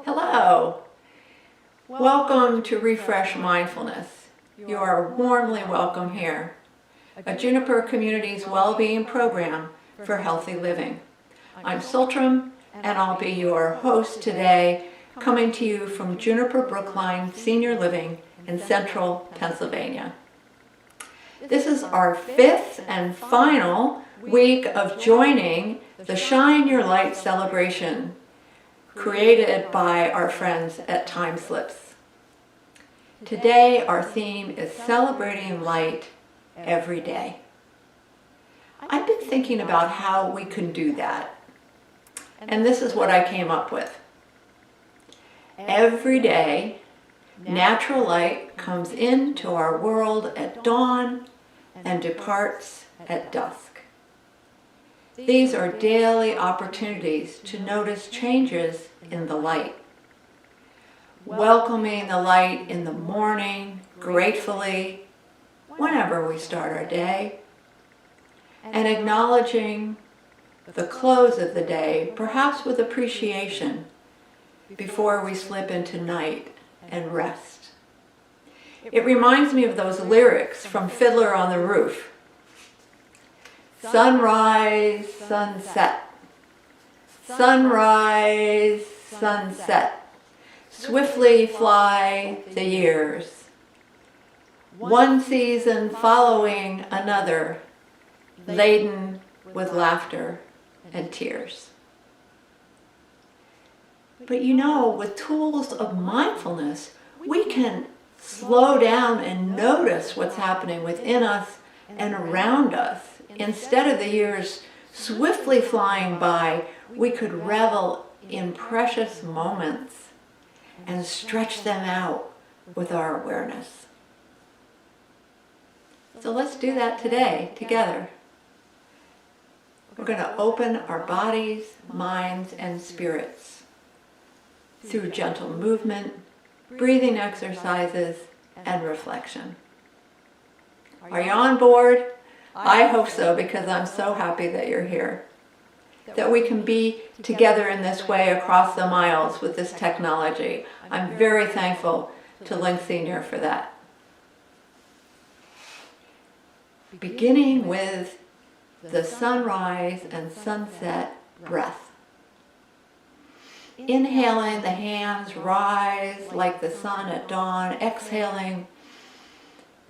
Hello. Welcome to Refresh Mindfulness. You are warmly welcome here. A Juniper Community's well-being program for healthy living. I'm Sultram, and I'll be your host today, coming to you from Juniper Brookline Senior Living in central Pennsylvania. This is our fifth and final week of joining the Shine Your Light celebration created by our friends at Time Slips. Today our theme is celebrating light every day. I've been thinking about how we can do that, and this is what I came up with. Every day, natural light comes into our world at dawn and departs at dusk. These are daily opportunities to notice changes in the light. Welcoming the light in the morning, gratefully, whenever we start our day, and acknowledging the close of the day, perhaps with appreciation, before we slip into night and rest. It reminds me of those lyrics from Fiddler on the Roof. Sunrise, sunset, sunrise, sunset, swiftly fly the years, one season following another, laden with laughter and tears. But you know, with tools of mindfulness, we can slow down and notice what's happening within us and around us. Instead of the years swiftly flying by, we could revel in precious moments and stretch them out with our awareness. So let's do that today together. We're going to open our bodies, minds, and spirits through gentle movement, breathing exercises, and reflection. Are you on board? I hope so, because I'm so happy that you're here. That we can be together in this way across the miles with this technology. I'm very thankful to Link Senior for that. Beginning with the sunrise and sunset breath. Inhaling, the hands rise like the sun at dawn. Exhaling,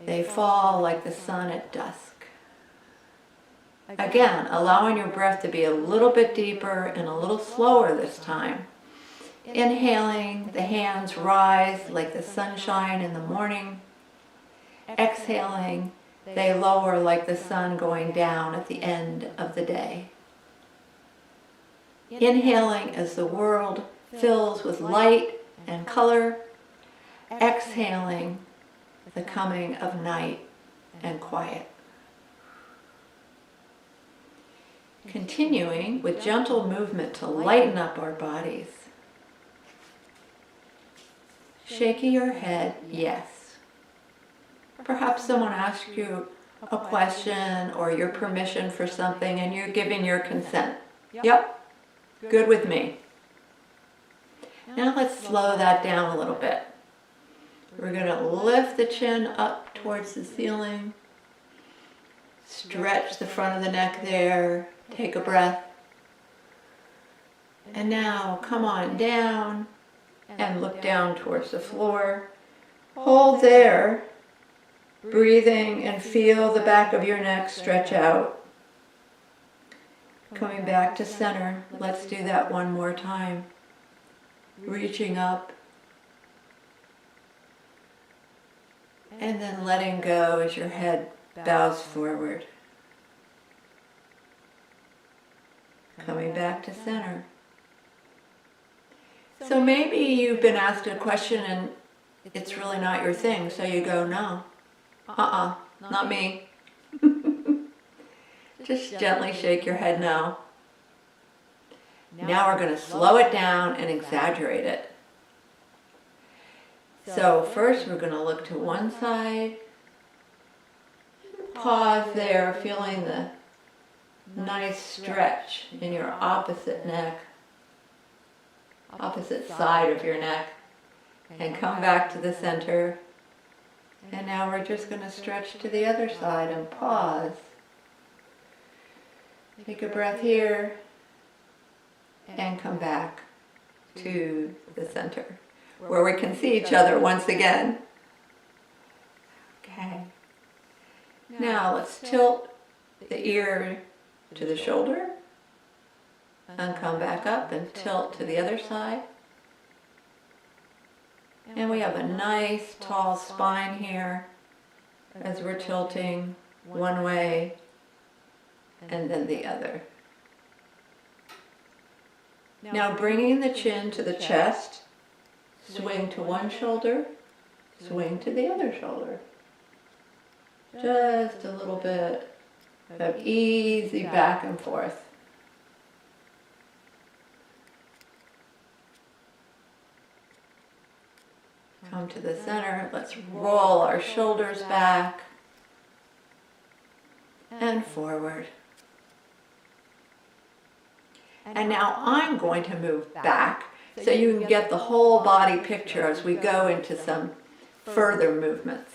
they fall like the sun at dusk. Again, allowing your breath to be a little bit deeper and a little slower this time. Inhaling, the hands rise like the sunshine in the morning. Exhaling, they lower like the sun going down at the end of the day. Inhaling as the world fills with light and color. Exhaling, the coming of night and quiet. Continuing with gentle movement to lighten up our bodies. Shaking your head, yes. Perhaps someone asked you a question or your permission for something and you're giving your consent. Yep, good with me. Now let's slow that down a little bit. We're going to lift the chin up towards the ceiling. Stretch the front of the neck there. Take a breath. And now come on down and look down towards the floor. Hold there, breathing, and feel the back of your neck stretch out. Coming back to center. Let's do that one more time. Reaching up. And then letting go as your head bows forward. Coming back to center. So maybe you've been asked a question and it's really not your thing, so you go, no, not me. Just gently shake your head no. Now we're going to slow it down and exaggerate it. So first we're going to look to one side. Pause there, feeling the nice stretch in your opposite neck. opposite side of your neck, and come back to the center. And now we're just going to stretch to the other side and pause. Take a breath here and come back to the center, where we can see each other once again. Okay. Now let's tilt the ear to the shoulder and come back up and tilt to the other side. And we have a nice tall spine here as we're tilting one way and then the other. Now bringing the chin to the chest, swing to one shoulder, swing to the other shoulder. Just a little bit of easy back and forth. Come to the center. Let's roll our shoulders back and forward. And now I'm going to move back so you can get the whole body picture as we go into some further movements.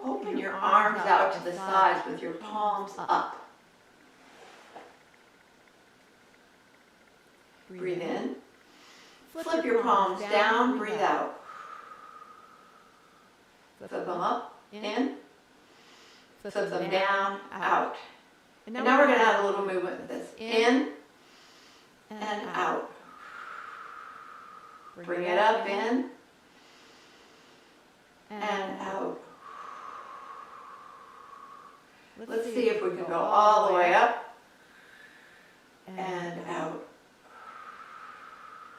Open your arms out to the sides with your palms up. Breathe in. Flip your palms down, breathe out. Flip them up, in. Flip them down, out. And now we're going to add a little movement with this. In and out. Bring it up, in and out. Let's see if we can go all the way up and out.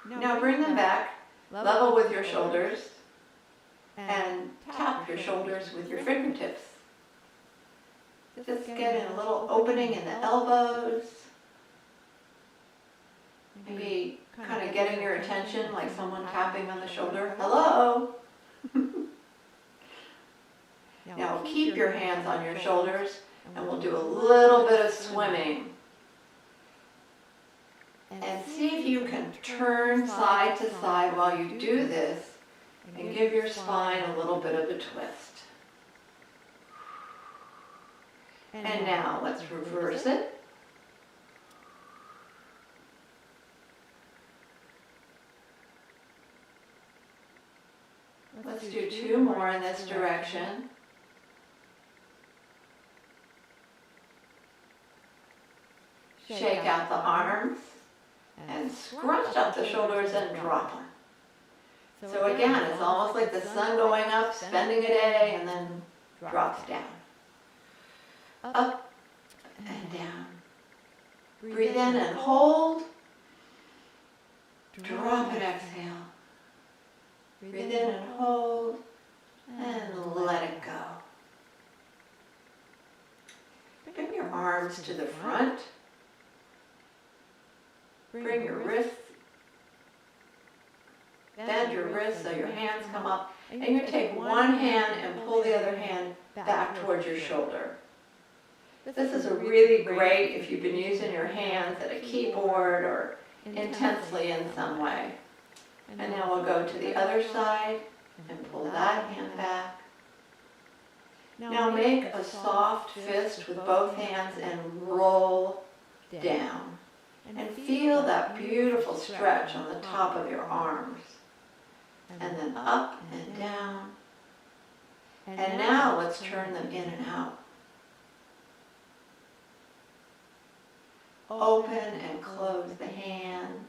Now bring them back, level with your shoulders, and tap your shoulders with your fingertips. Just get in a little opening in the elbows. Maybe kind of getting your attention like someone tapping on the shoulder. Hello! Now keep your hands on your shoulders and we'll do a little bit of swimming. And see if you can turn side to side while you do this and give your spine a little bit of a twist. And now let's reverse it. Let's do two more in this direction. Shake out the arms and scrunch up the shoulders and drop them. So again, it's almost like the sun going up, spending a day, and then drops down. Up and down. Breathe in and hold. Drop and exhale. Breathe in and hold. And let it go. Bring your arms to the front. Bring your wrists, bend your wrists so your hands come up, and you take one hand and pull the other hand back towards your shoulder. This is a really great if you've been using your hands at a keyboard or intensely in some way. And now we'll go to the other side and pull that hand back. Now make a soft fist with both hands and roll down. And feel that beautiful stretch on the top of your arms. And then up and down. And now let's turn them in and out. Open and close the hands.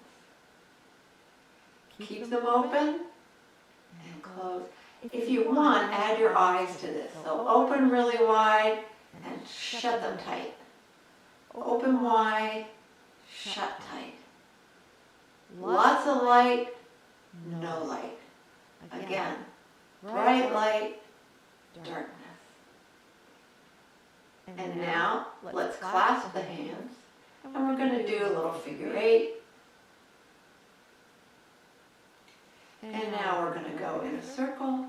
Keep them open and close. If you want, add your eyes to this. So open really wide and shut them tight. Open wide. Shut tight. Lots of light, no light. Again, bright light, darkness. And now, let's clasp the hands, and we're going to do a little figure 8. And now we're going to go in a circle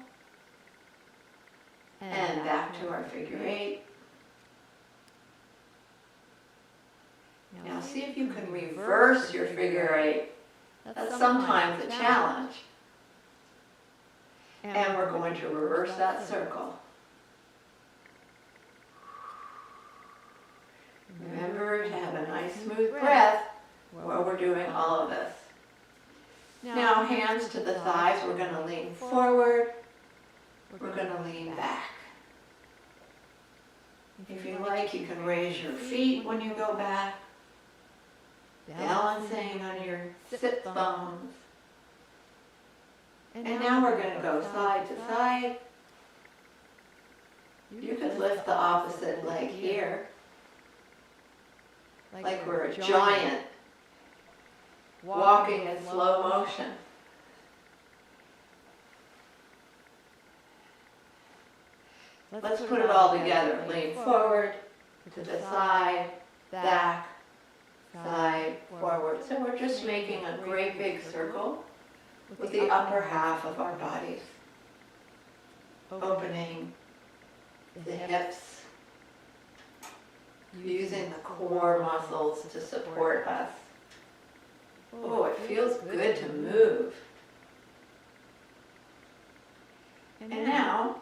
and back to our figure 8. Now see if you can reverse your figure 8. That's sometimes a challenge. And we're going to reverse that circle. Remember to have a nice smooth breath while we're doing all of this. Now hands to the thighs, we're going to lean forward, we're going to lean back. If you like, you can raise your feet when you go back, balancing on your sit bones. And now we're going to go side to side. You could lift the opposite leg here, like we're a giant walking in slow motion. Let's put it all together. Lean forward, to the side, back, side, forward. So we're just making a great big circle with the upper half of our bodies. Opening the hips, using the core muscles to support us. Oh, it feels good to move. And now,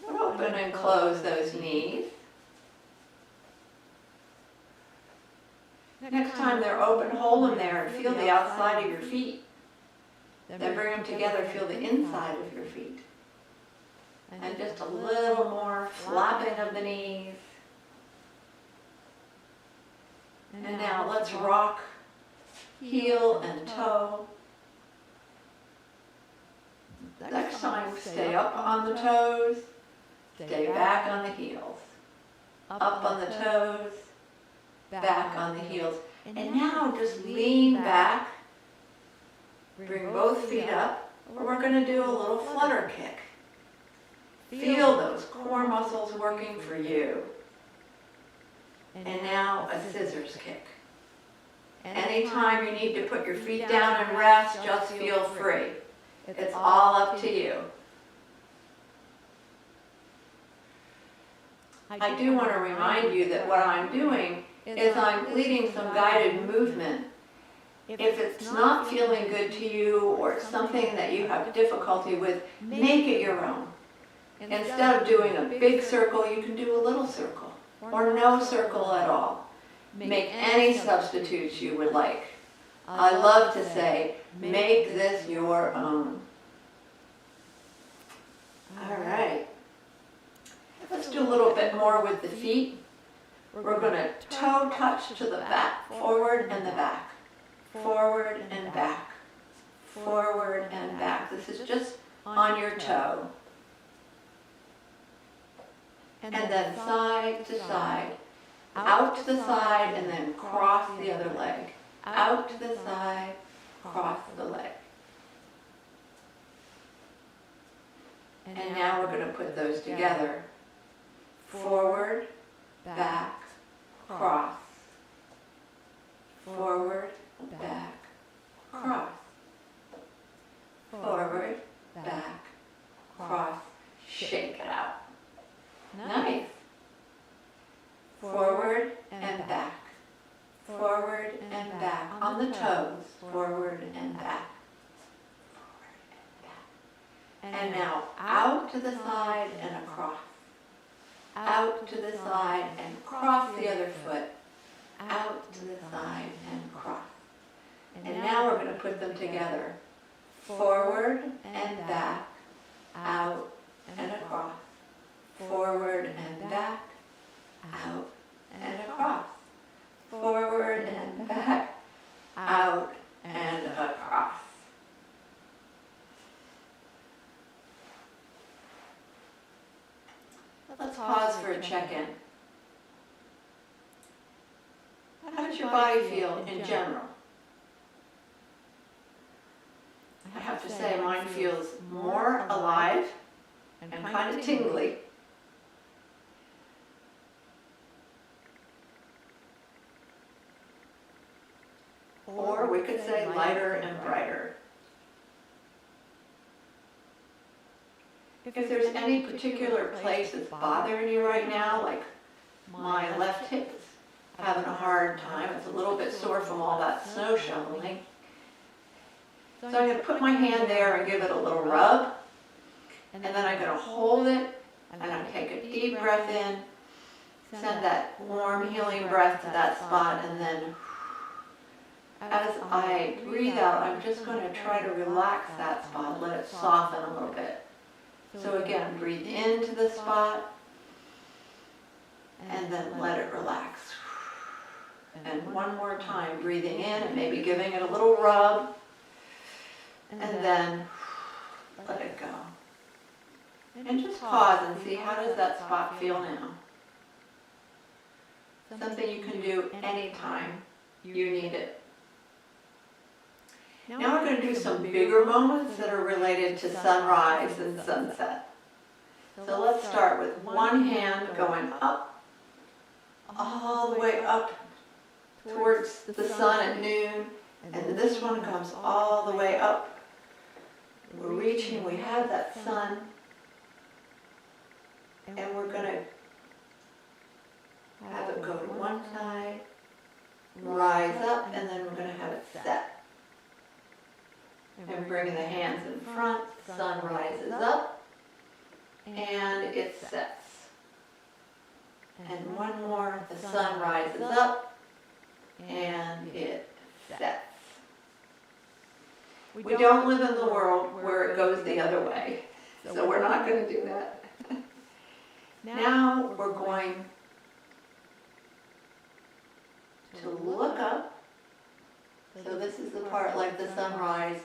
open and close those knees. Next time they're open, hold them there and feel the outside of your feet. Then bring them together, feel the inside of your feet. And just a little more flapping of the knees. And now let's rock heel and toe. Next time, stay up on the toes, stay back on the heels. Up on the toes, back on the heels. And now just lean back, bring both feet up, and we're going to do a little flutter kick. Feel those core muscles working for you. And now a scissors kick. Anytime you need to put your feet down and rest, just feel free. It's all up to you. I do want to remind you that what I'm doing is I'm leading some guided movement. If it's not feeling good to you or it's something that you have difficulty with, make it your own. Instead of doing a big circle, you can do a little circle or no circle at all. Make any substitutes you would like. I love to say, make this your own. All right. Let's do a little bit more with the feet. We're going to toe touch to the back, forward and the back. Forward and back. Forward and back. This is just on your toe. And then side to side. Out to the side and then cross the other leg. Out to the side, cross the leg. And now we're going to put those together. Forward, back, cross. Forward, back, cross. Forward, back, cross. Shake it out. Nice. Forward and back. Forward and back. On the toes. Forward and back. Forward and back. And now out to the side and across. Out to the side and cross the other foot. Out to the side and cross. And now we're going to put them together. Forward and back. Out and across. Forward and back. Out and across. Forward and back. Out and across. Let's pause for a check-in. How does your body feel in general? I have to say mine feels more alive and kind of tingly. Or we could say lighter and brighter. If there's any particular place that's bothering you right now, like my left hip is having a hard time, it's a little bit sore from all that snow shoveling. So I'm going to put my hand there and give it a little rub, and then I'm going to hold it, and I'm going to take a deep breath in, send that warm healing breath to that spot, and then as I breathe out, I'm just going to try to relax that spot, let it soften a little bit. So again, breathe into the spot, and then let it relax. And one more time, breathing in and maybe giving it a little rub, and then let it go. And just pause and see, how does that spot feel now? Something you can do anytime you need it. Now we're going to do some bigger moments that are related to sunrise and sunset. So let's start with one hand going up, all the way up towards the sun at noon, and this one comes all the way up. We're reaching, we have that sun, and we're going to have it go to one side, rise up, and then we're going to have it set. And bringing the hands in front, the sun rises up, and it sets. And one more, the sun rises up, and it sets. We don't live in the world where it goes the other way, so we're not going to do that. Now we're going to look up. So this is the part like the sunrise.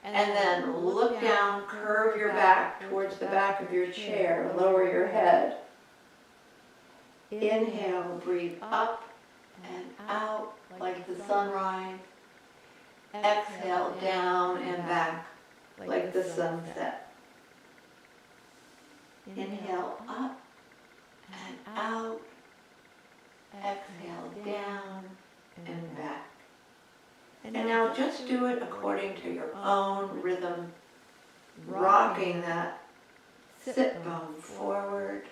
And then look down, curve your back towards the back of your chair, lower your head. Inhale, breathe up and out like the sunrise. Exhale, down and back like the sunset. Inhale, up and out. Exhale, down and back. And now just do it according to your own rhythm, rocking that sit bone forward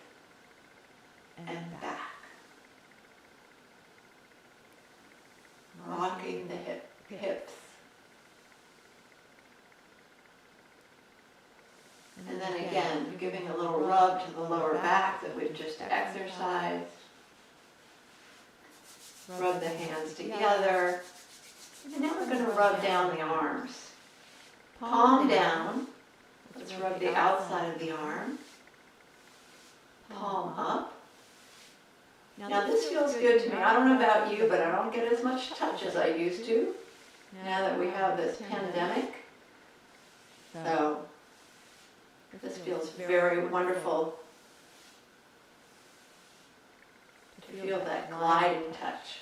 and back. Rocking the hips. And then again, giving a little rub to the lower back that we've just exercised. Rub the hands together. And now we're going to rub down the arms. Palm down. Let's rub the outside of the arm. Palm up. Now this feels good to me. I don't know about you, but I don't get as much touch as I used to now that we have this pandemic. So this feels very wonderful to feel that gliding touch.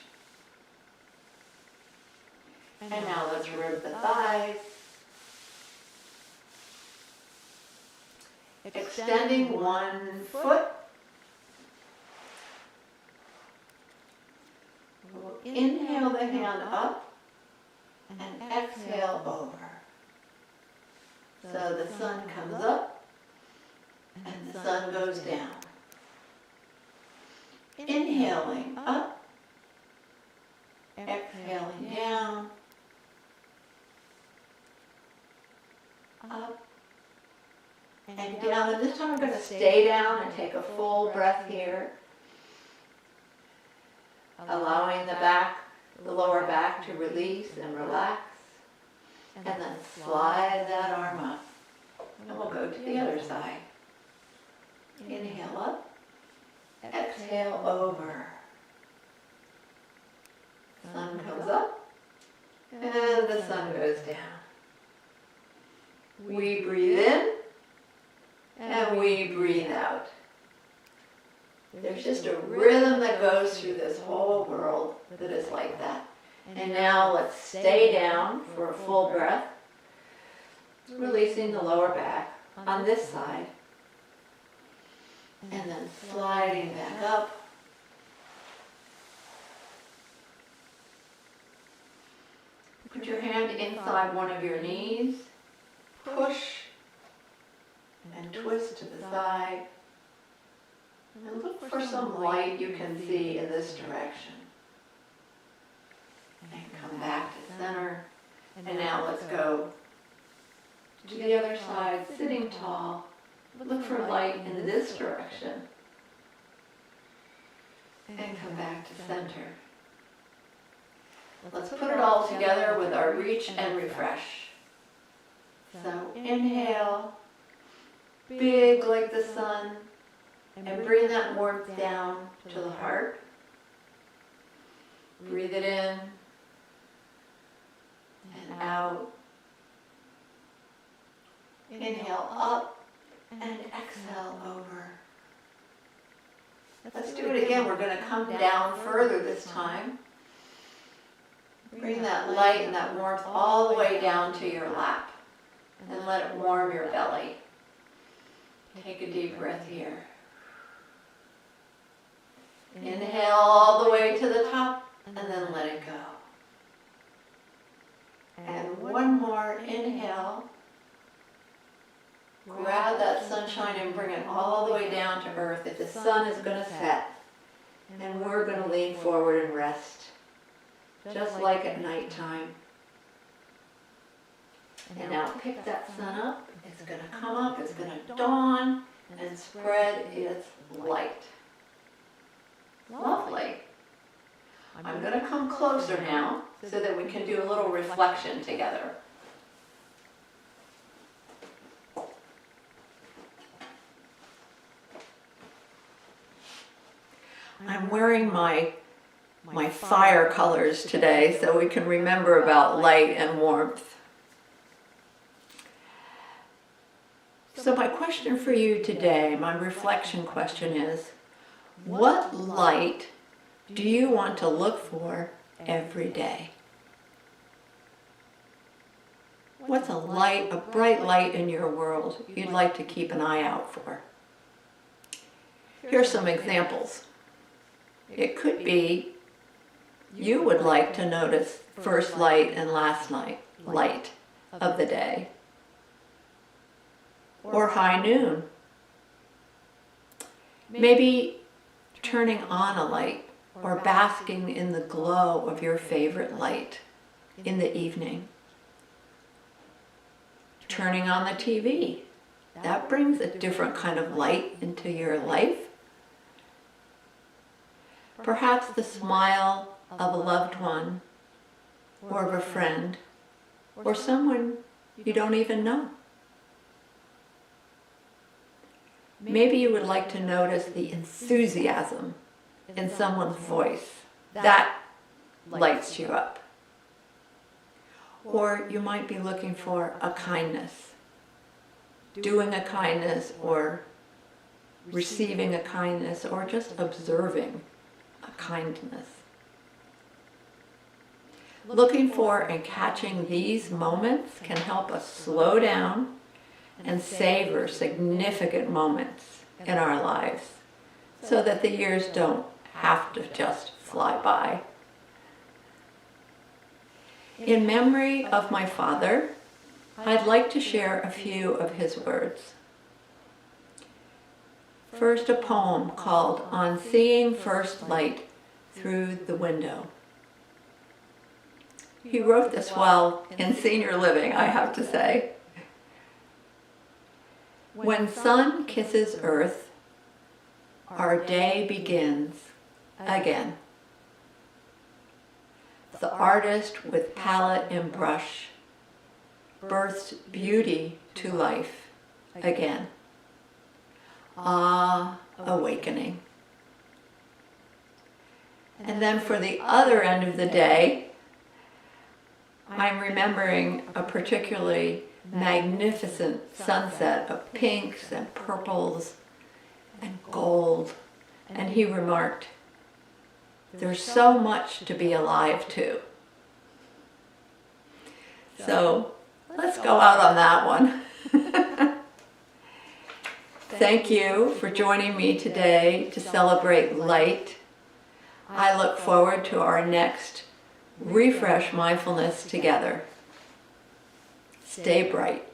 And now let's rub the thighs. Extending one foot. We'll inhale the hand up and exhale over. So the sun comes up and the sun goes down. Inhaling up, exhaling down, up and down. And this time I'm going to stay down and take a full breath here, allowing the lower back to release and relax, and then slide that arm up. And we'll go to the other side. Inhale up, exhale over. Sun comes up, and the sun goes down. We breathe in, and we breathe out. There's just a rhythm that goes through this whole world that is like that. And now let's stay down for a full breath, releasing the lower back on this side, and then sliding back up. Put your hand inside one of your knees, push, and twist to the side. And look for some light you can see in this direction. And come back to center. And now let's go to the other side, sitting tall. Look for light in this direction. And come back to center. Let's put it all together with our reach and refresh. So inhale, big like the sun, and bring that warmth down to the heart. Breathe it in and out. Inhale up and exhale over. Let's do it again. We're going to come down further this time. Bring that light and that warmth all the way down to your lap and let it warm your belly. Take a deep breath here. Inhale all the way to the top and then let it go. And one more inhale. Grab that sunshine and bring it all the way down to earth. If the sun is going to set, and we're going to lean forward and rest, just like at nighttime. And now pick that sun up. It's going to come up, it's going to dawn, and spread its light. Lovely. I'm going to come closer now so that we can do a little reflection together. I'm wearing my fire colors today so we can remember about light and warmth. So my question for you today, my reflection question is, what light do you want to look for every day? What's a light, a bright light in your world you'd like to keep an eye out for? Here's some examples. It could be you would like to notice first light and last light of the day, or high noon. Maybe turning on a light or basking in the glow of your favorite light in the evening. Turning on the TV. That brings a different kind of light into your life. Perhaps the smile of a loved one, or of a friend, or someone you don't even know. Maybe you would like to notice the enthusiasm in someone's voice. That lights you up. Or you might be looking for a kindness, doing a kindness, or receiving a kindness, or just observing a kindness. Looking for and catching these moments can help us slow down and savor significant moments in our lives so that the years don't have to just fly by. In memory of my father, I'd like to share a few of his words. First, a poem called On Seeing First Light Through the Window. He wrote this while in senior living, I have to say. When sun kisses earth, our day begins again. The artist with palette and brush births beauty to life again. Ah, awakening. And then for the other end of the day, I'm remembering a particularly magnificent sunset of pinks and purples and gold. And he remarked, "There's so much to be alive to." So let's go out on that one. Thank you for joining me today to celebrate light. I look forward to our next Refresh Mindfulness together. Stay bright.